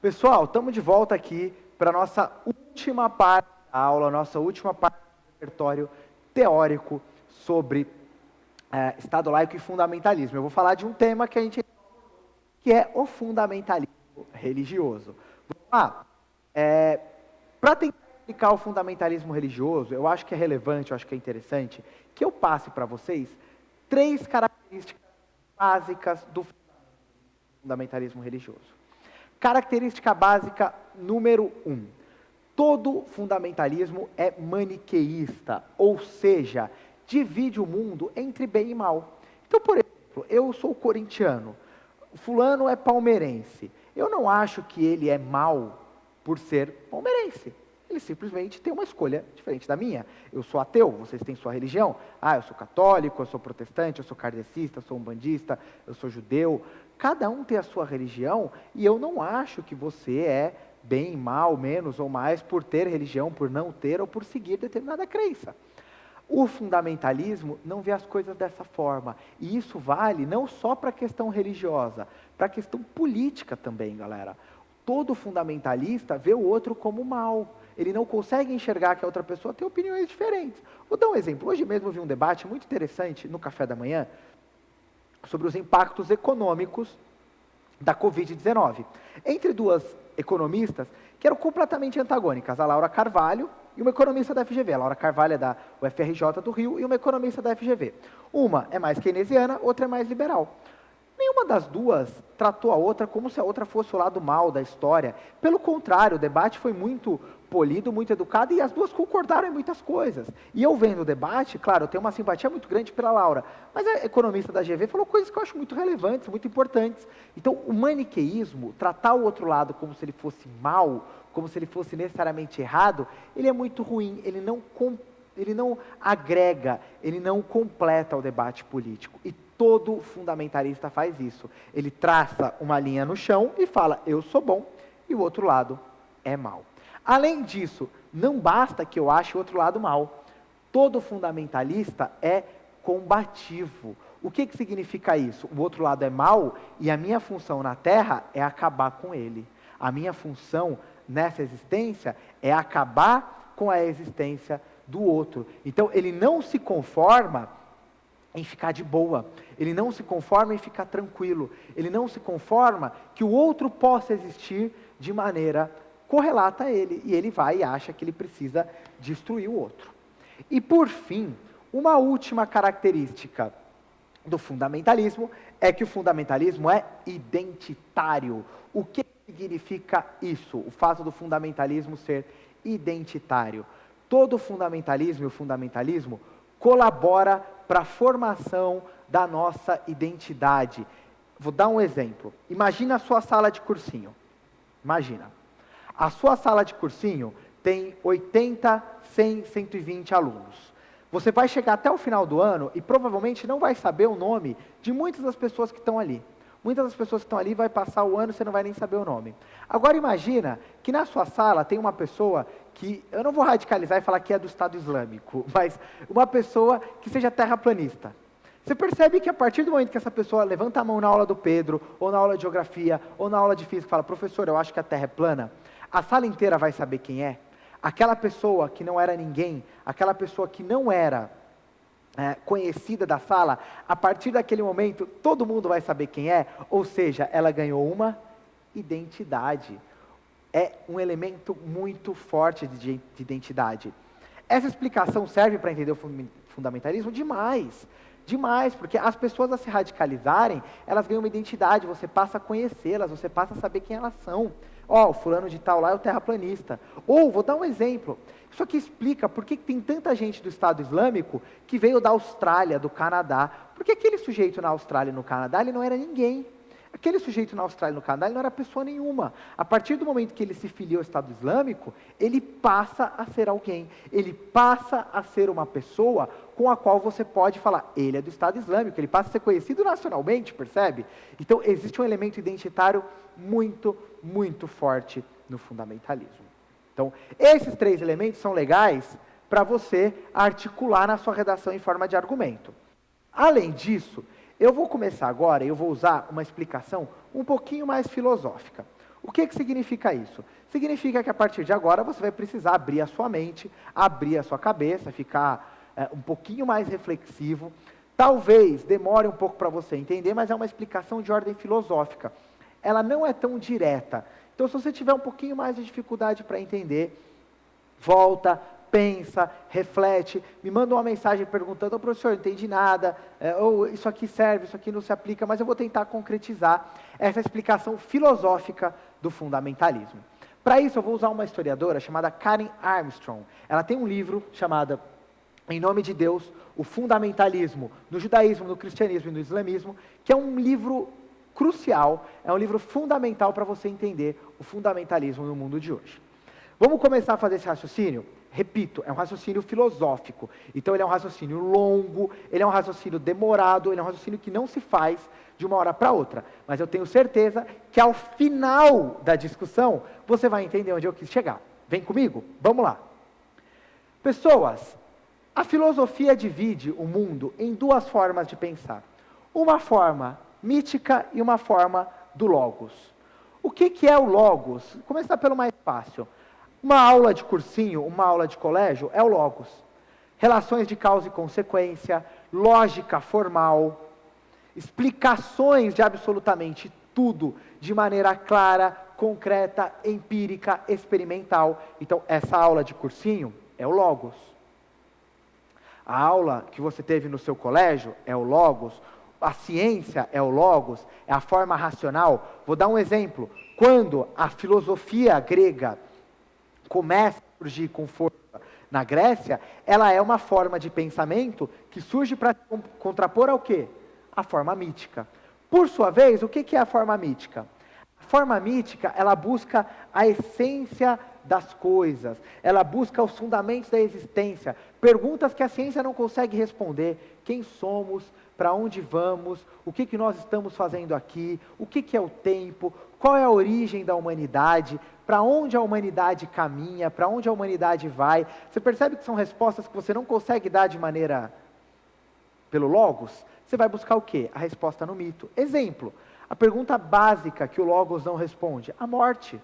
Pessoal, estamos de volta aqui para a nossa última parte da aula, nossa última parte do repertório teórico sobre Estado laico e fundamentalismo. Eu vou falar de um tema que é o fundamentalismo religioso. Vamos lá. Para tentar explicar o fundamentalismo religioso, eu acho que é relevante, eu acho que é interessante, que eu passe para vocês 3 características básicas do fundamentalismo religioso. Característica básica número 1. Todo fundamentalismo é maniqueísta, ou seja, divide o mundo entre bem e mal. Então, por exemplo, eu sou corintiano, fulano é palmeirense. Eu não acho que ele é mal por ser palmeirense. Ele simplesmente tem uma escolha diferente da minha. Eu sou ateu, vocês têm sua religião. Eu sou católico, eu sou protestante, eu sou kardecista, eu sou umbandista, eu sou judeu. Cada um tem a sua religião e eu não acho que você é bem, mal, menos ou mais por ter religião, por não ter ou por seguir determinada crença. O fundamentalismo não vê as coisas dessa forma. E isso vale não só para a questão religiosa, para a questão política também, galera. Todo fundamentalista vê o outro como mal. Ele não consegue enxergar que a outra pessoa tem opiniões diferentes. Vou dar um exemplo. Hoje mesmo eu vi um debate muito interessante no café da manhã sobre os impactos econômicos da Covid-19. Entre 2 economistas que eram completamente antagônicas, a Laura Carvalho e uma economista da FGV. A Laura Carvalho é da UFRJ do Rio e uma economista da FGV. Uma é mais keynesiana, outra é mais liberal. Nenhuma das duas tratou a outra como se a outra fosse o lado mal da história. Pelo contrário, o debate foi muito polido, muito educado, e as duas concordaram em muitas coisas. E eu vendo o debate, claro, eu tenho uma simpatia muito grande pela Laura, mas a economista da GV falou coisas que eu acho muito relevantes, muito importantes. Então, o maniqueísmo, tratar o outro lado como se ele fosse mal, como se ele fosse necessariamente errado, ele é muito ruim, ele não agrega, ele não completa o debate político. E todo fundamentalista faz isso. Ele traça uma linha no chão e fala, eu sou bom, e o outro lado é mal. Além disso, não basta que eu ache o outro lado mal. Todo fundamentalista é combativo. O que significa isso? O outro lado é mal e a minha função na Terra é acabar com ele. A minha função nessa existência é acabar com a existência do outro. Então, ele não se conforma em ficar de boa, ele não se conforma em ficar tranquilo, ele não se conforma que o outro possa existir de maneira correlata a ele, e ele vai e acha que ele precisa destruir o outro. E por fim, uma última característica do fundamentalismo é que o fundamentalismo é identitário. O que significa isso? O fato do fundamentalismo ser identitário. Todo fundamentalismo e o fundamentalismo colabora para a formação da nossa identidade. Vou dar um exemplo. Imagina a sua sala de cursinho. Imagina. A sua sala de cursinho tem 80, 100, 120 alunos. Você vai chegar até o final do ano e provavelmente não vai saber o nome de muitas das pessoas que estão ali. Muitas das pessoas que estão ali vai passar o ano e você não vai nem saber o nome. Agora imagina que na sua sala tem uma pessoa que, eu não vou radicalizar e falar que é do Estado Islâmico, mas uma pessoa que seja terraplanista. Você percebe que a partir do momento que essa pessoa levanta a mão na aula do Pedro, ou na aula de geografia, ou na aula de física e fala, professor, eu acho que a Terra é plana, a sala inteira vai saber quem é. Aquela pessoa que não era ninguém, aquela pessoa que não era conhecida da sala, a partir daquele momento, todo mundo vai saber quem é, ou seja, ela ganhou uma identidade. É um elemento muito forte de identidade. Essa explicação serve para entender o fundamentalismo? Demais. Demais, porque as pessoas a se radicalizarem, elas ganham uma identidade, você passa a conhecê-las, você passa a saber quem elas são. O fulano de tal lá é o terraplanista. Ou, vou dar um exemplo, isso aqui explica por que tem tanta gente do Estado Islâmico que veio da Austrália, do Canadá. Porque aquele sujeito na Austrália e no Canadá, ele não era ninguém. Aquele sujeito na Austrália e no Canadá, ele não era pessoa nenhuma. A partir do momento que ele se filiou ao Estado Islâmico, ele passa a ser alguém. Ele passa a ser uma pessoa com a qual você pode falar, ele é do Estado Islâmico, ele passa a ser conhecido nacionalmente, percebe? Então, existe um elemento identitário muito, muito forte no fundamentalismo. Então, esses 3 elementos são legais para você articular na sua redação em forma de argumento. Além disso, eu vou começar agora, eu vou usar uma explicação um pouquinho mais filosófica. O que significa isso? Significa que a partir de agora você vai precisar abrir a sua mente, abrir a sua cabeça, ficar um pouquinho mais reflexivo. Talvez demore um pouco para você entender, mas é uma explicação de ordem filosófica. Ela não é tão direta. Então, se você tiver um pouquinho mais de dificuldade para entender, volta, pensa, reflete, me manda uma mensagem perguntando: professor, não entendi nada, ou isso aqui serve, isso aqui não se aplica, mas eu vou tentar concretizar essa explicação filosófica do fundamentalismo. Para isso, eu vou usar uma historiadora chamada Karen Armstrong. Ela tem um livro chamado Em Nome de Deus, o Fundamentalismo no Judaísmo, no Cristianismo e no Islamismo, que é um livro crucial, é um livro fundamental para você entender o fundamentalismo no mundo de hoje. Vamos começar a fazer esse raciocínio? Repito, é um raciocínio filosófico. Então ele é um raciocínio longo, ele é um raciocínio demorado, ele é um raciocínio que não se faz de uma hora para outra. Mas eu tenho certeza que ao final da discussão, você vai entender onde eu quis chegar. Vem comigo? Vamos lá. Pessoas, a filosofia divide o mundo em duas formas de pensar. Uma forma mítica e uma forma do logos. O que é o logos? Vou começar pelo mais fácil. Uma aula de cursinho, uma aula de colégio é o logos. Relações de causa e consequência, lógica formal, explicações de absolutamente tudo de maneira clara, concreta, empírica, experimental. Então, essa aula de cursinho é o logos. A aula que você teve no seu colégio é o logos. A ciência é o logos, é a forma racional. Vou dar um exemplo. Quando a filosofia grega começa a surgir com força na Grécia, ela é uma forma de pensamento que surge para contrapor ao quê? A forma mítica. Por sua vez, o que é a forma mítica? A forma mítica, ela busca a essência das coisas, ela busca os fundamentos da existência, perguntas que a ciência não consegue responder: quem somos, para onde vamos, o que nós estamos fazendo aqui, o que é o tempo, qual é a origem da humanidade, para onde a humanidade caminha, para onde a humanidade vai. Você percebe que são respostas que você não consegue dar de maneira pelo logos? Você vai buscar o quê? A resposta no mito. Exemplo, a pergunta básica que o logos não responde: a morte.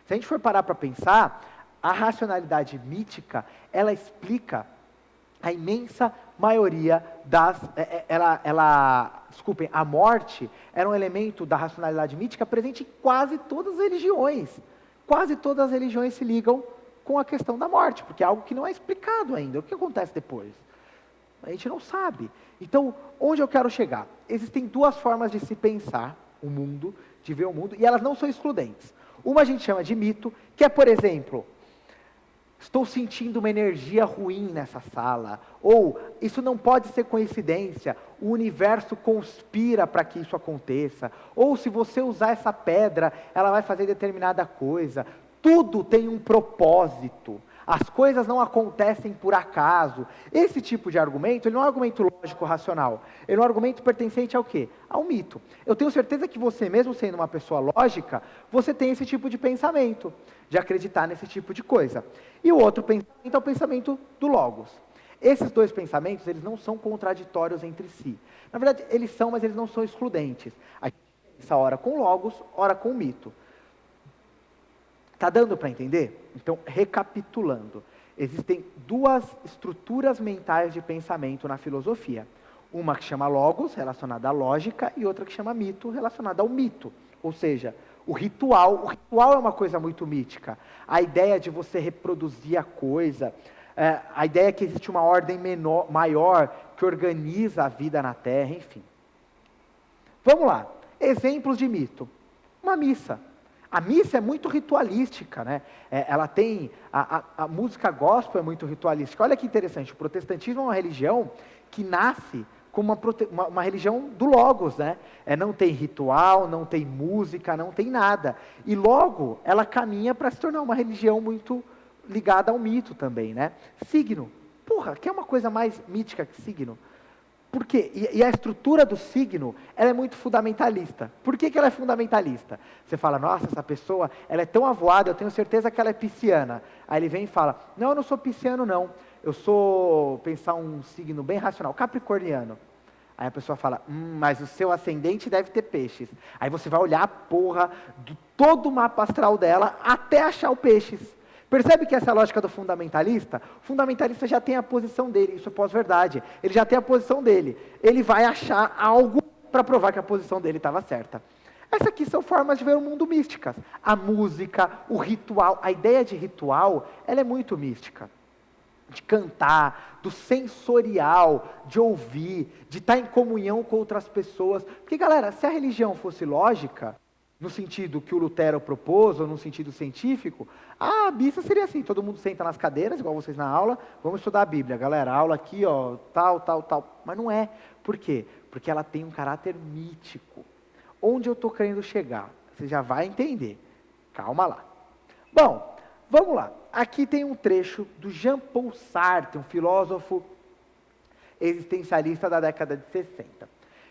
Se a gente for parar para pensar, a racionalidade mítica, ela explica a imensa maioria das... Desculpem, a morte era um elemento da racionalidade mítica presente em quase todas as religiões. Quase todas as religiões se ligam com a questão da morte, porque é algo que não é explicado ainda. O que acontece depois? A gente não sabe. Então, onde eu quero chegar? Existem duas formas de se pensar o mundo, de ver o mundo, e elas não são excludentes. Uma a gente chama de mito, que é, por exemplo, estou sentindo uma energia ruim nessa sala, ou isso não pode ser coincidência, o universo conspira para que isso aconteça, ou se você usar essa pedra, ela vai fazer determinada coisa. Tudo tem um propósito. As coisas não acontecem por acaso. Esse tipo de argumento, ele não é um argumento lógico, racional. Ele é um argumento pertencente ao quê? Ao mito. Eu tenho certeza que você, mesmo sendo uma pessoa lógica, você tem esse tipo de pensamento, de acreditar nesse tipo de coisa. E o outro pensamento é o pensamento do logos. Esses dois pensamentos, eles não são contraditórios entre si. Na verdade, eles são, mas eles não são excludentes. A gente pensa ora com logos, ora com mito. Está dando para entender? Então, recapitulando, existem duas estruturas mentais de pensamento na filosofia. Uma que chama logos, relacionada à lógica, e outra que chama mito, relacionada ao mito. Ou seja, o ritual. O ritual é uma coisa muito mítica. A ideia de você reproduzir a coisa, a ideia que existe uma ordem maior que organiza a vida na Terra, enfim. Vamos lá. Exemplos de mito. Uma missa. A missa é muito ritualística, né? Ela tem... A música gospel é muito ritualística. Olha que interessante, o protestantismo é uma religião que nasce como uma religião do logos, né? Não tem ritual, não tem música, não tem nada. E logo, ela caminha para se tornar uma religião muito ligada ao mito também, né? Signo. Porra, quer uma coisa mais mítica que signo? Por quê? E a estrutura do signo, ela é muito fundamentalista. Por que ela é fundamentalista? Você fala: nossa, essa pessoa, ela é tão avoada, eu tenho certeza que ela é pisciana. Aí ele vem e fala: não, eu não sou pisciano não, eu sou, pensar um signo bem racional, capricorniano. Aí a pessoa fala, mas o seu ascendente deve ter peixes. Aí você vai olhar a porra de todo o mapa astral dela até achar o peixes. Percebe que essa é a lógica do fundamentalista? O fundamentalista já tem a posição dele, isso é pós-verdade. Ele já tem a posição dele. Ele vai achar algo para provar que a posição dele estava certa. Essas aqui são formas de ver o mundo místicas. A música, o ritual, a ideia de ritual, ela é muito mística. De cantar, do sensorial, de ouvir, de estar em comunhão com outras pessoas. Porque, galera, se a religião fosse lógica, no sentido que o Lutero propôs, ou no sentido científico, a missa seria assim, todo mundo senta nas cadeiras, igual vocês na aula, vamos estudar a Bíblia. Galera, aula aqui, ó, tal, tal, tal. Mas não é. Por quê? Porque ela tem um caráter mítico. Onde eu estou querendo chegar? Você já vai entender. Calma lá. Bom, vamos lá. Aqui tem um trecho do Jean-Paul Sartre, um filósofo existencialista da década de 60.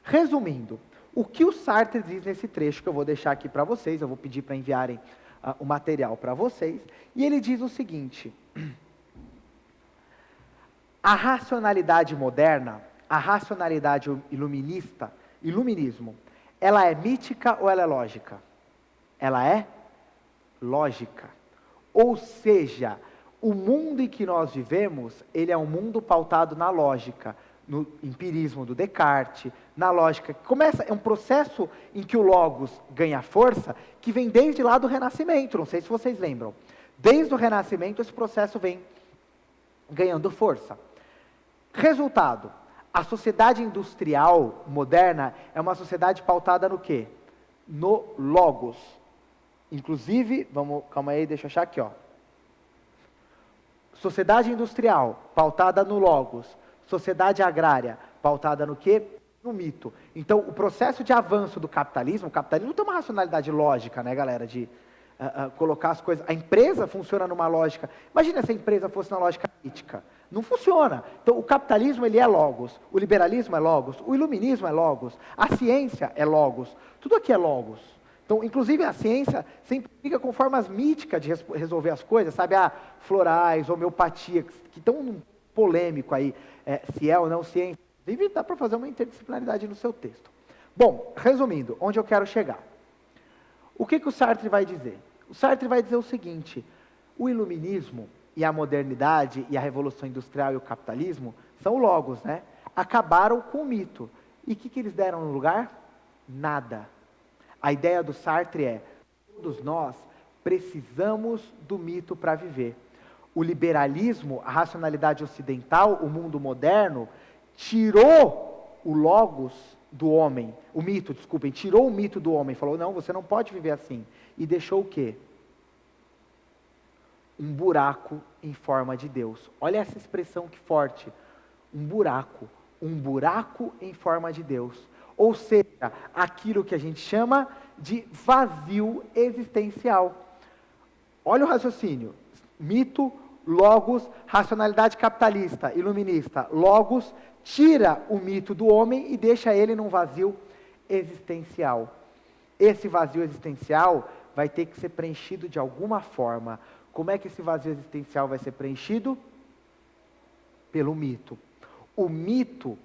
Resumindo, o que o Sartre diz nesse trecho, que eu vou deixar aqui para vocês, eu vou pedir para enviarem o material para vocês, e ele diz o seguinte: a racionalidade moderna, a racionalidade iluminismo, ela é mítica ou ela é lógica? Ela é lógica. Ou seja, o mundo em que nós vivemos, ele é um mundo pautado na lógica, no empirismo do Descartes, na lógica, é um processo em que o logos ganha força, que vem desde lá do Renascimento, não sei se vocês lembram. Desde o Renascimento esse processo vem ganhando força. Resultado, a sociedade industrial moderna é uma sociedade pautada no quê? No logos. Inclusive, calma aí, deixa eu achar aqui, ó. Sociedade industrial, pautada no logos. Sociedade agrária, pautada no quê? No mito. Então, o processo de avanço do capitalismo, o capitalismo tem uma racionalidade lógica, né, galera, de colocar as coisas. A empresa funciona numa lógica. Imagina se a empresa fosse na lógica mítica. Não funciona. Então, o capitalismo, ele é logos. O liberalismo é logos. O iluminismo é logos. A ciência é logos. Tudo aqui é logos. Então, inclusive, a ciência sempre fica com formas míticas de resolver as coisas, sabe? Florais, homeopatia, que estão polêmico aí, se é ou não ciência. Inclusive, dá para fazer uma interdisciplinaridade no seu texto. Bom, resumindo, onde eu quero chegar? O que o Sartre vai dizer? O Sartre vai dizer o seguinte: o iluminismo e a modernidade e a revolução industrial e o capitalismo são logos, né? Acabaram com o mito. E o que eles deram no lugar? Nada. A ideia do Sartre é: todos nós precisamos do mito para viver. O liberalismo, a racionalidade ocidental, o mundo moderno, tirou o logos do homem, o mito, desculpem, tirou o mito do homem, falou, não, você não pode viver assim. E deixou o quê? Um buraco em forma de Deus. Olha essa expressão que forte. Um buraco em forma de Deus. Ou seja, aquilo que a gente chama de vazio existencial. Olha o raciocínio. Mito, logos, racionalidade capitalista, iluminista. Logos tira o mito do homem e deixa ele num vazio existencial. Esse vazio existencial vai ter que ser preenchido de alguma forma. Como é que esse vazio existencial vai ser preenchido? Pelo mito. O mito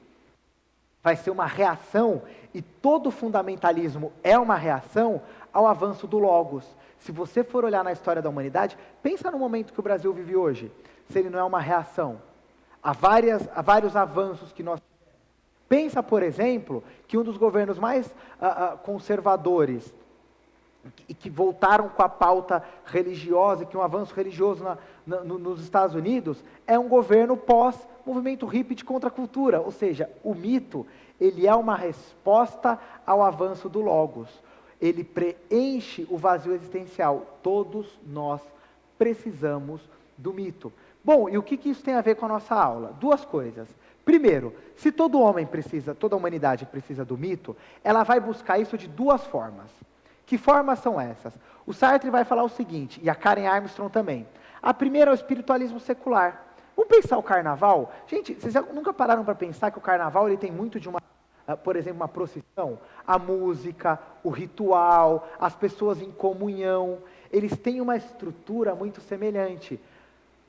vai ser uma reação, e todo fundamentalismo é uma reação ao avanço do logos. Se você for olhar na história da humanidade, pensa no momento que o Brasil vive hoje, se ele não é uma reação a vários avanços que nós tivemos. Pensa, por exemplo, que um dos governos mais conservadores, e que voltaram com a pauta religiosa, que um avanço religioso nos Estados Unidos, é um governo pós-movimento hippie de contracultura. Ou seja, o mito, ele é uma resposta ao avanço do logos. Ele preenche o vazio existencial. Todos nós precisamos do mito. Bom, e o que isso tem a ver com a nossa aula? Duas coisas. Primeiro, se todo homem precisa, toda a humanidade precisa do mito, ela vai buscar isso de duas formas. Que formas são essas? O Sartre vai falar o seguinte, e a Karen Armstrong também. A primeira é o espiritualismo secular. Vamos pensar o carnaval? Gente, vocês nunca pararam para pensar que o carnaval ele tem muito de por exemplo, uma procissão? A música, o ritual, as pessoas em comunhão, eles têm uma estrutura muito semelhante.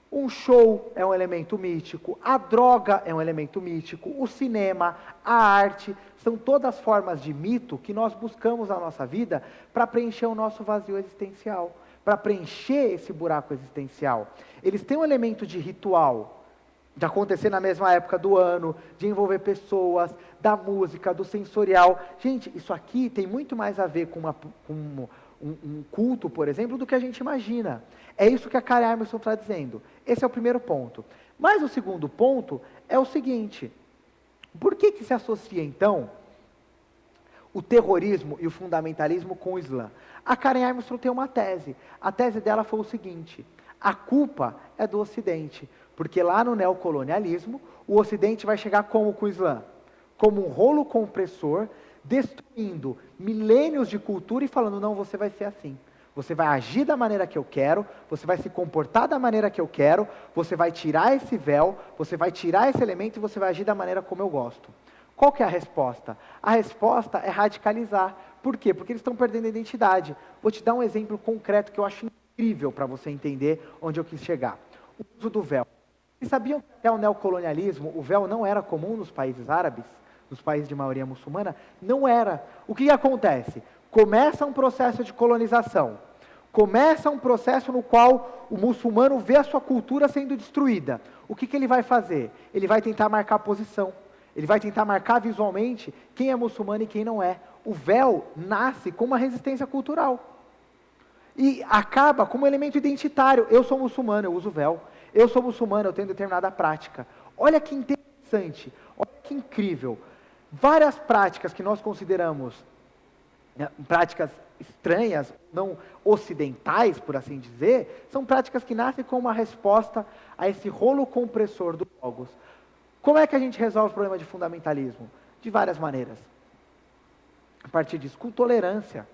Um show é um elemento mítico, a droga é um elemento mítico, o cinema, a arte, são todas formas de mito que nós buscamos na nossa vida para preencher o nosso vazio existencial, para preencher esse buraco existencial. Eles têm um elemento de ritual, de acontecer na mesma época do ano, de envolver pessoas, da música, do sensorial. Gente, isso aqui tem muito mais a ver com um culto, por exemplo, do que a gente imagina. É isso que a Karen Armstrong está dizendo. Esse é o primeiro ponto. Mas o segundo ponto é o seguinte: por que se associa, então, o terrorismo e o fundamentalismo com o Islã? A Karen Armstrong tem uma tese. A tese dela foi o seguinte: a culpa é do Ocidente, porque lá no neocolonialismo, o Ocidente vai chegar como com o Islã? Como um rolo compressor, destruindo milênios de cultura e falando, não, você vai ser assim. Você vai agir da maneira que eu quero, você vai se comportar da maneira que eu quero, você vai tirar esse véu, você vai tirar esse elemento e você vai agir da maneira como eu gosto. Qual que é a resposta? A resposta é radicalizar. Por quê? Porque eles estão perdendo a identidade. Vou te dar um exemplo concreto que eu acho incrível para você entender onde eu quis chegar. O uso do véu. Vocês sabiam que até o neocolonialismo, o véu não era comum nos países árabes? Nos países de maioria muçulmana? Não era. O que acontece? Começa um processo de colonização. Começa um processo no qual o muçulmano vê a sua cultura sendo destruída. O que ele vai fazer? Ele vai tentar marcar posição. Ele vai tentar marcar visualmente quem é muçulmano e quem não é. O véu nasce com uma resistência cultural. E acaba como um elemento identitário. Eu sou muçulmano, eu uso véu. Eu sou muçulmano, eu tenho determinada prática. Olha que interessante, olha que incrível. Várias práticas que nós consideramos práticas estranhas, não ocidentais, por assim dizer, são práticas que nascem como uma resposta a esse rolo compressor do logos. Como é que a gente resolve o problema de fundamentalismo? De várias maneiras. A partir disso, com tolerância,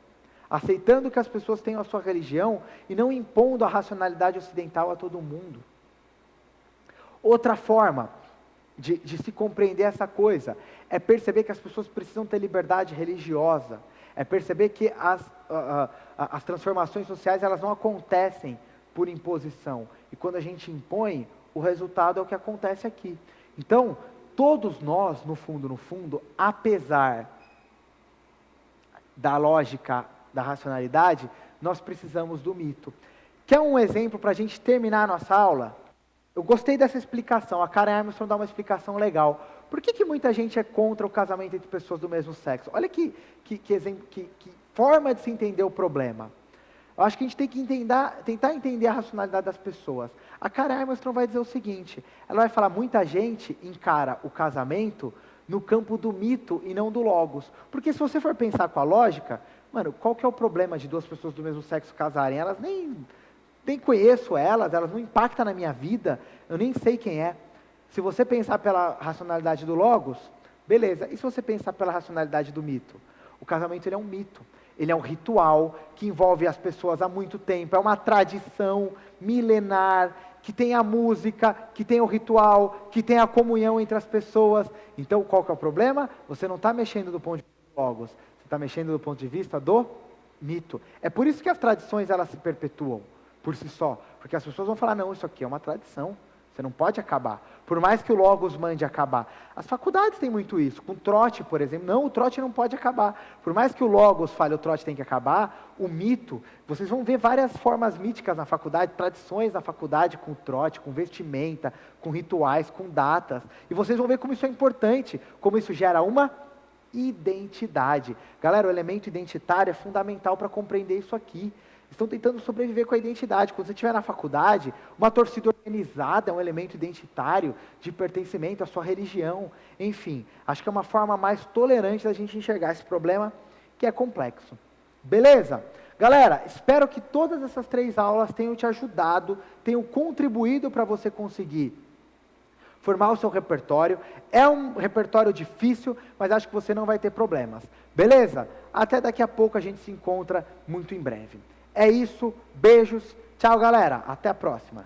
aceitando que as pessoas tenham a sua religião e não impondo a racionalidade ocidental a todo mundo. Outra forma de se compreender essa coisa é perceber que as pessoas precisam ter liberdade religiosa, é perceber que as transformações sociais elas não acontecem por imposição, e quando a gente impõe, o resultado é o que acontece aqui. Então, todos nós, no fundo, apesar da lógica, da racionalidade, nós precisamos do mito. Quer um exemplo para a gente terminar a nossa aula? Eu gostei dessa explicação, a Karen Armstrong dá uma explicação legal. Por que muita gente é contra o casamento entre pessoas do mesmo sexo? Olha que forma de se entender o problema. Eu acho que a gente tem que tentar entender a racionalidade das pessoas. A Karen Armstrong vai dizer o seguinte, ela vai falar, muita gente encara o casamento no campo do mito e não do logos. Porque se você for pensar com a lógica, mano, qual que é o problema de duas pessoas do mesmo sexo casarem? Elas nem conheço elas não impactam na minha vida, eu nem sei quem é. Se você pensar pela racionalidade do logos, beleza. E se você pensar pela racionalidade do mito? O casamento ele é um mito, ele é um ritual que envolve as pessoas há muito tempo, é uma tradição milenar, que tem a música, que tem o ritual, que tem a comunhão entre as pessoas. Então, qual que é o problema? Você não está mexendo do ponto de vista do logos, você está mexendo do ponto de vista do mito. É por isso que as tradições elas se perpetuam por si só, porque as pessoas vão falar, não, isso aqui é uma tradição, você não pode acabar, por mais que o logos mande acabar. As faculdades têm muito isso, com o trote, por exemplo, não, o trote não pode acabar, por mais que o logos fale, o trote tem que acabar, o mito, vocês vão ver várias formas míticas na faculdade, tradições na faculdade com o trote, com vestimenta, com rituais, com datas, e vocês vão ver como isso é importante, como isso gera uma identidade. Galera, o elemento identitário é fundamental para compreender isso aqui. Estão tentando sobreviver com a identidade. Quando você estiver na faculdade, uma torcida organizada é um elemento identitário de pertencimento à sua religião. Enfim, acho que é uma forma mais tolerante da gente enxergar esse problema que é complexo. Beleza? Galera, espero que todas essas 3 aulas tenham te ajudado, tenham contribuído para você conseguir formar o seu repertório. É um repertório difícil, mas acho que você não vai ter problemas. Beleza? Até daqui a pouco a gente se encontra muito em breve. É isso, beijos, tchau galera, até a próxima.